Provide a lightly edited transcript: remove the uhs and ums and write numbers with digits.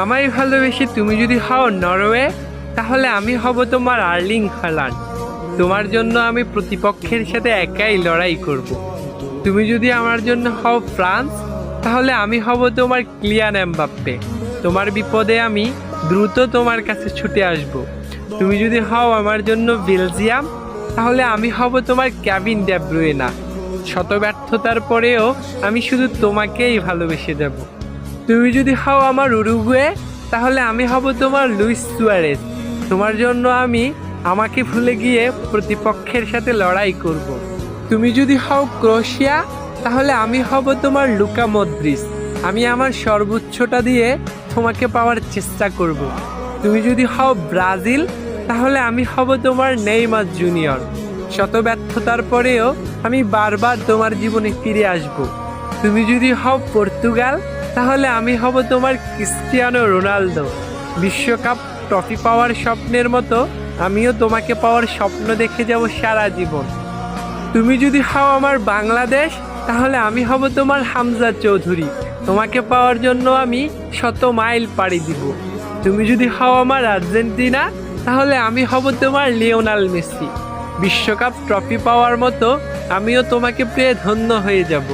আমায় ভালোবেসে তুমি যদি হও নরওয়ে, তাহলে আমি হব তোমার আর্লিং হালান্ড। তোমার জন্য আমি প্রতিপক্ষের সাথে একাই লড়াই করব। তুমি যদি আমার জন্য হও ফ্রান্স, তাহলে আমি হব তোমার কিলিয়ান এমবাপ্পে। তোমার বিপদে আমি দ্রুত তোমার কাছে ছুটে আসব। তুমি যদি হও আমার জন্য বেলজিয়াম, তাহলে আমি হব তোমার কেভিন ডে ব্রুয়না। শত ব্যর্থতার পরেও আমি শুধু তোমাকেই ভালোবেসে যাব। তুমি যদি হও আমার উরুগুয়ে, তাহলে আমি হব তোমার লুইস সুয়ারেজ। তোমার জন্য আমি আমাকে ভুলে গিয়ে প্রতিপক্ষের সাথে লড়াই করব। তুমি যদি হও ক্রোয়েশিয়া, তাহলে আমি হব তোমার লুকা মদ্রিচ। আমি আমার সর্বোচ্চটা দিয়ে তোমাকে পাওয়ার চেষ্টা করব। তুমি যদি হও ব্রাজিল, তাহলে আমি হব তোমার নেইমার জুনিয়র। শত ব্যর্থতার পরেও আমি বারবার তোমার জীবনে ফিরে আসব। তুমি যদি হও পর্তুগাল, তাহলে আমি হব তোমার ক্রিস্টিয়ানো রোনালদো। বিশ্বকাপ ট্রফি পাওয়ার স্বপ্নের মতো আমিও তোমাকে পাওয়ার স্বপ্ন দেখে যাব সারা জীবন। তুমি যদি হও আমার বাংলাদেশ, তাহলে আমি হব তোমার হামজা চৌধুরী। তোমাকে পাওয়ার জন্য আমি শত মাইল পাড়ি দিব। তুমি যদি হও আমার আর্জেন্টিনা, তাহলে আমি হব তোমার লিওনেল মেসি। বিশ্বকাপ ট্রফি পাওয়ার মতো আমিও তোমাকে পেয়ে ধন্য হয়ে যাব।